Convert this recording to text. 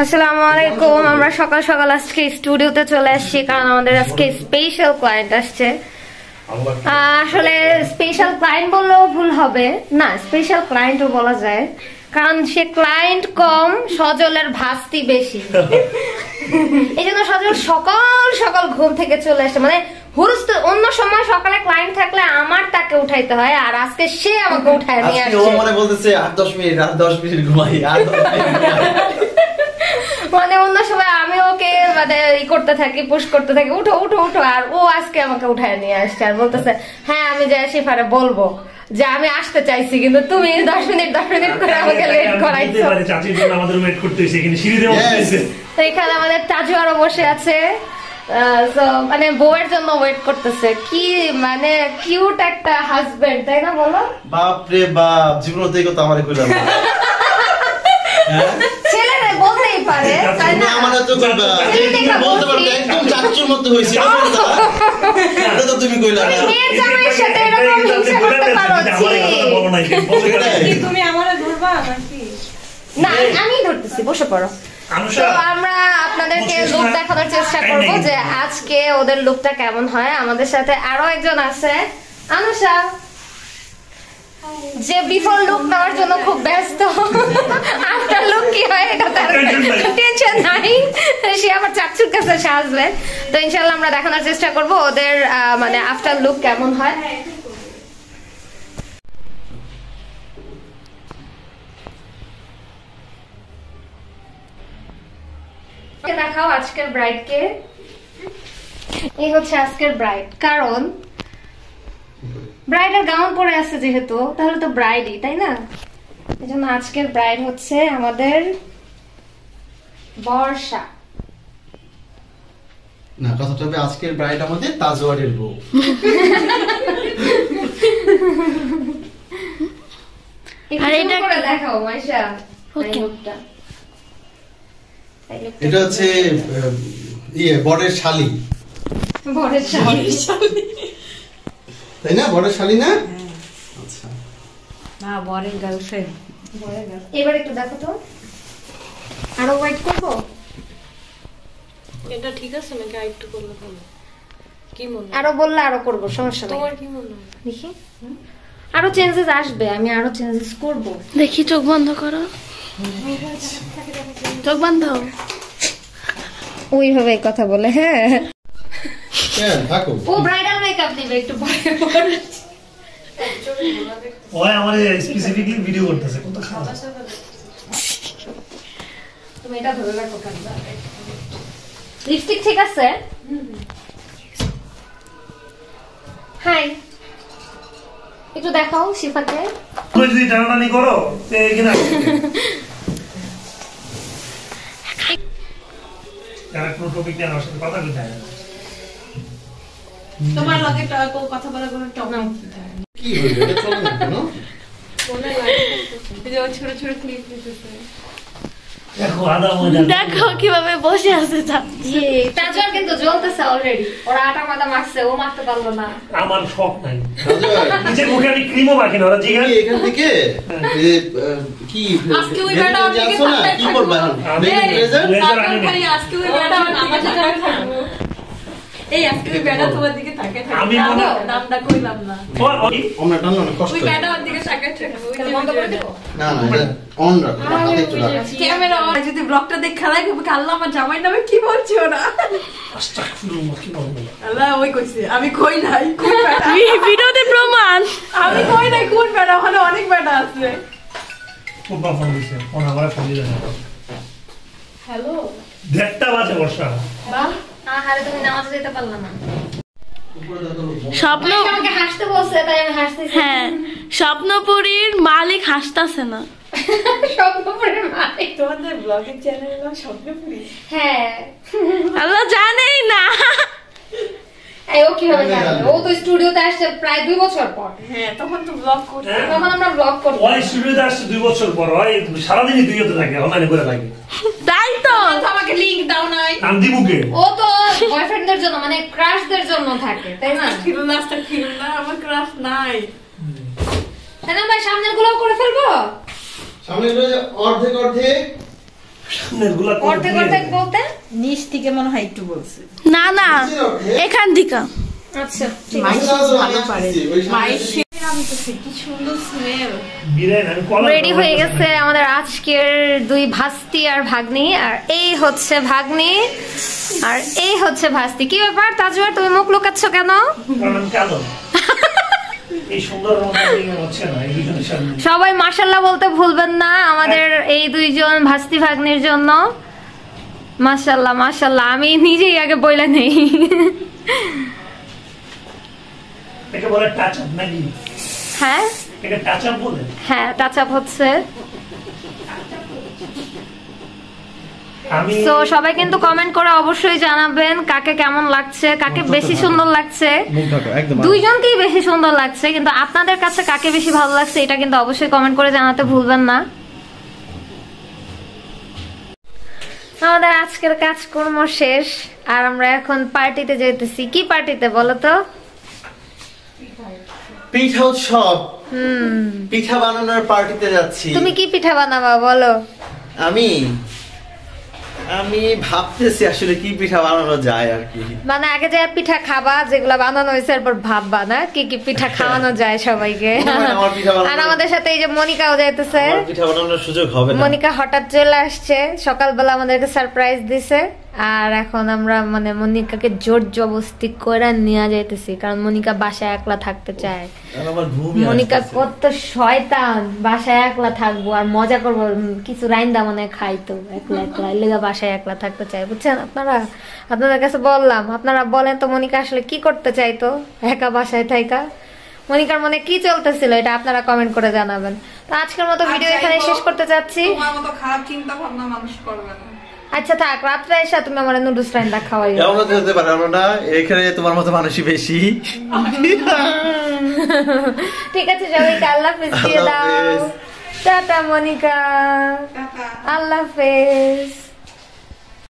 আসসালামু আলাইকুম। আমরা সকাল সকাল আজকে স্টুডিওতে চলে আসছি কারণ আমাদের আজকে স্পেশাল ক্লায়েন্ট আসছে। আসলে স্পেশাল ক্লায়েন্ট বললেও ভুল হবে না, স্পেশাল ক্লায়েন্টও বলা যায় কারণ সে ক্লায়েন্ট কম, সজলের ভাস্তি বেশি। এই জন্য সজল সকাল সকাল ঘুম থেকে চলে আসে, মানে হুরুস্ত অন্য সময় সকালে ক্লায়েন্ট থাকলে আমার তাকে উঠাইতে হয়, আর আজকে সে আমাকে উঠায় নিয়ে আসছে। ও মানে বলতেছে 8-10 মিনিট ঘুমাই, মানে অন্য সময় আমি ওকে মানে ই করতে থাকি, পুশ করতে থাকি, উঠো উঠো উঠো, আর ও আজকে আমাকে উঠায় নিয়ে আসছে আর বলতেছে হ্যাঁ আমি যাই শিফারে বলবো যে আমি আসতে চাইছি কিন্তু তুমি 10 মিনিট করে আমাকে লেট করাইছো। চাচির জন্য আমাদের ওয়েট করতে হইছে, এখানে সিঁড়িতে বসে। তো এখানে আমাদের তাজু আরো বসে আছে, মানে বউয়ের জন্য ওয়েট করতেছে। কি মানে কিউট একটা হাজবেন্ড, তাই না বলো? বাপ রে বাপ, জীবনতে এই কথা আমারে কইলা না। ছেলেরা বলতেই পারে, তাই না? আমারে তো কইবা, বলতে পারবে একদম চাচুর মতো হইছে না বলতা। এটা তো তুমি কইলা না। মেয়ের জামাইয়ের সাথে এরকম হিংসা করতে পারো? কি তুমি আমারে ধরবা নাকি? না আমি ধরতেছি, বসে পড়ো। তো আমরা আপনাদেরকে লুক দেখানোর চেষ্টা করব যে আজকে ওদের লুকটা কেমন হয়। আমাদের সাথে আরো একজন আছে, আনুষা, যে বিফোর লুক নেওয়ার জন্য খুব ব্যস্ত। আফটার লুক কি হয় এটা তার টেনশন নাই, সে আবার চাচুর কাছে সাজবে। তো ইনশাআল্লাহ আমরা দেখানোর চেষ্টা করব ওদের মানে আফটার লুক কেমন হয়। দেখাও আজকের ব্রাইডকে। এই হচ্ছে আজকের ব্রাইড, কারণ ব্রাইডের গাউন পরে আছে যেহেতু, তাহলে তো ব্রাইডই, তাই না? এই জন্য আজকের ব্রাইড হচ্ছে আমাদের বর্ষা। না, কথাটা হবে আজকের ব্রাইড আমাদের তাজওয়ারের বউ। আর এটা করে দেখাও মাইশা। এটা হচ্ছে বরের শালি। বরের শালি, তাই না? বরের শালি না? আচ্ছা, না বরের গার্লফ্রেন্ড। এবার একটু দেখো তো, আরো ওয়েট করবো। এটা ঠিক আছে নাকি আরেকটু করলে ভালো? কি মনে হয়? আরো বললে আরো করবো, সমস্যা নেই। তোমার কি মনে হয়? দেখি আরো চেঞ্জেস আসবে, আমি আরো চেঞ্জেস করব। দেখি, চোখ বন্ধ করো, চোখ বন্ধ। ওইভাবে কথা বলে, হ্যাঁ কেন থাকো। ও ব্রাইডাল মেকআপ দিবে একটু পরে। ওই আমারে স্পেসিফিকলি ভিডিও করতেছে, কত খারাপ। তুমি এটা ধরে রাখো কেন? লিপস্টিক ঠিক আছে? হাই, একটু দেখাও শিফাকে। তুমি যদি টানাটানি করো তে কিনা আর কোন টপিক নিয়ে আমার সাথে কথা কইতে হয় না। তোমার লগে কথা বলার কোনো টপিক কি হইলো? এটা চলে না কেন? কোনে লাগে? এই যে ছোট ছোট ক্লিপ দিতেছে। দেখো আদা মজা, দেখো কিভাবে বসে আছে চাচি। তাজওয়ার কিন্তু জ্বলতেছে অলরেডি, ওরা আটা মাথা মারছে, ও মারতে পারলো না। আমার শখ নাই। তাজওয়ার, নিচে মুখে আমি ক্রিমও মাখি না, ওরা জিজ্ঞাসা কি এখান থেকে কি আজকে ওই বেটা আমাকে আসো না, কি করবা এখন? ব্লেজার ব্লেজার আনি না। ভাই আজকে ওই বেটা আমার সাথে থাকবো। এই আজকে ওই বেটা তোমার দিকে তাকে থাকবে। আমি মনে নামটা কইলাম না। আমরা টানলো না, কষ্ট ওই হয়। বেটা ওর দিকে তাকে থাকবে। ওই যে বন্ধ করে দেবো। না না, এটা অন রাখো, হাতে একটু রাখো। ক্যামেরা যদি ব্লগটা দেখে খেলায় খুব আল্লাহ আমার জামাই নামে কি বলছি ওরা? আস্তাগফিরুল্লাহ, কি বলবো? আল্লাহ ওই কইছে, আমি কই নাই। কোন বেটা? ভিডিওতে প্রমাণ। আমি কই নাই, কোন বেটা? ওখানে অনেক বেটা আছে। খুব ফোন দিছে, ফোন আমার ফোন দিছে না। হ্যালো, 1:30 বাজে বর্ষা। বাহ, আহারে তুমি নামাজে যেতে পারলা না। স্বপ্ন, আমাকে হাসতে বলছে তাই আমি হাসতেছি। হ্যাঁ, স্বপ্নপুরীর মালিক হাসতাছে না। স্বপ্নপুরের মালিক। তোমাদের ব্লগিং চ্যানেলের নাম স্বপ্নপুরী? হ্যাঁ, আল্লাহ জানেই না। এই ও কিভাবে জানবে? ও তো স্টুডিওতে আসছে প্রায় 2 বছর পর। হ্যাঁ, তখন তো ব্লগ করতে। তখন আমরা ব্লগ করতাম। ওই স্টুডিওতে আসছে 2 বছর পর, ওই সারাদিনই দুইতে থাকে, অনলাইনে করে থাকে। তাই তো। আমাকে লিংক দাও নাই। আমি দিবুকে। ও তো বয়ফ্রেন্ডদের জন্য মানে ক্রাশদের জন্য থাকে, তাই না? খিলনা আমার ক্রাশ নাই। তাই না ভাই? সামনের গুলো করে ফেলবো। সামনে অর্ধেক অর্ধেক সামনের গুলা করে অর্ধেক দিয়ে অর্ধেক বলতে নিচ থেকে মনে হয় একটু বলছে না না এখান থেকে আচ্ছা মায়ের ভালো পারে মায়ের আমি তো কি সুন্দর স্মেল বিরিয়ানি আমি কলা রেডি হয়ে গেছে আমাদের আজকের দুই ভাস্তি আর ভাগ্নি, আর এই হচ্ছে ভাগ্নি আর এই হচ্ছে ভাস্তি। কি ব্যাপার তাজুয়ার, তুমি মুখ লুকাচ্ছ কেন? কারণ আমি কালো। এই সুন্দর মতো হচ্ছে না এই দুজনের সামনে। সবাই মাশাআল্লাহ বলতে ভুলবেন না আমাদের এই দুইজন ভাস্তি ভাগ্নির জন্য। মাশাআল্লাহ মাশাআল্লাহ, আমি নিজেই আগে বইলা নেই। একে বলে টাচ আপ নাকি? হ্যাঁ একে টাচ আপ বলে? হ্যাঁ টাচ আপ হচ্ছে। আমি তো সবাই কিন্তু কমেন্ট করে অবশ্যই জানাবেন কাকে কেমন লাগছে, কাকে বেশি সুন্দর লাগছে। দুইজনকেই বেশি সুন্দর লাগছে, কিন্তু আপনাদের কাছে কাকে বেশি ভালো লাগছে এটা কিন্তু অবশ্যই কমেন্ট করে জানাতে ভুলবেন না। আমাদের আজকের কাজকর্ম শেষ আর আমরা এখন পার্টিতে যেতেছি। কি পার্টিতে বলো তো? পিঠা উৎসব। পিঠা বানানোর পার্টিতে যাচ্ছি। তুমি কি পিঠা বানাবা বলো? আমি ভাবতেছি আসলে কি পিঠা বানানো যায় আর কি। মানে আগে যে পিঠা খাবা যেগুলা বানানো হয়েছে এরপর ভাববা না কি কি পিঠা খাওয়ানো যায় সবাইকে। আমার পিঠা বানানো- আর আমাদের সাথে এই যে মনিকাও যাইতেছে। আমার পিঠা বানানোর সুযোগ হবে না। মনিকা হঠাৎ চলে আসছে, সকালবেলা আমাদেরকে সারপ্রাইজ দিছে আর এখন আমরা মানে মনিকাকে জোর জবরদস্তি করে নিয়ে যাইতেছি, কারণ মনিকা বাসায় একলা থাকতে চায়। আর আমার ঘুমই মনিকা আসতেছে। কত শয়তান, বাসায় একলা থাকবো আর মজা করবো, কিছু রাইন্দা মানে খাইতো একলা একলা, এর লেগা বাসায় একলা থাকতে চায়। বুঝছেন আপনারা? আপনাদের কাছে বললাম, আপনারা বলেন তো মনিকা আসলে কি করতে চাইতো একা বাসায় থাইকা? মনিকার মনে কি চলতেছিল এটা আপনারা কমেন্ট করে জানাবেন। তো আজকের মতো ভিডিও এখানে শেষ করতে চাচ্ছি। তোমার মতো খারাপ চিন্তা ভাবনা মানুষ করবে না। আচ্ছা থাক, রাত্রে এসে তুমি আমার নুডলস রাইন্দা খাওয়াই। এমন তো হতে পারে না, এখানে তোমার মতো মানুষই বেশি। ঠিক আছে সবাইকে আল্লাহ হাফেজ দিয়ে দাও। আল্লাহ হাফেজ। Tata Monika, tata. আল্লাহ হাফেজ।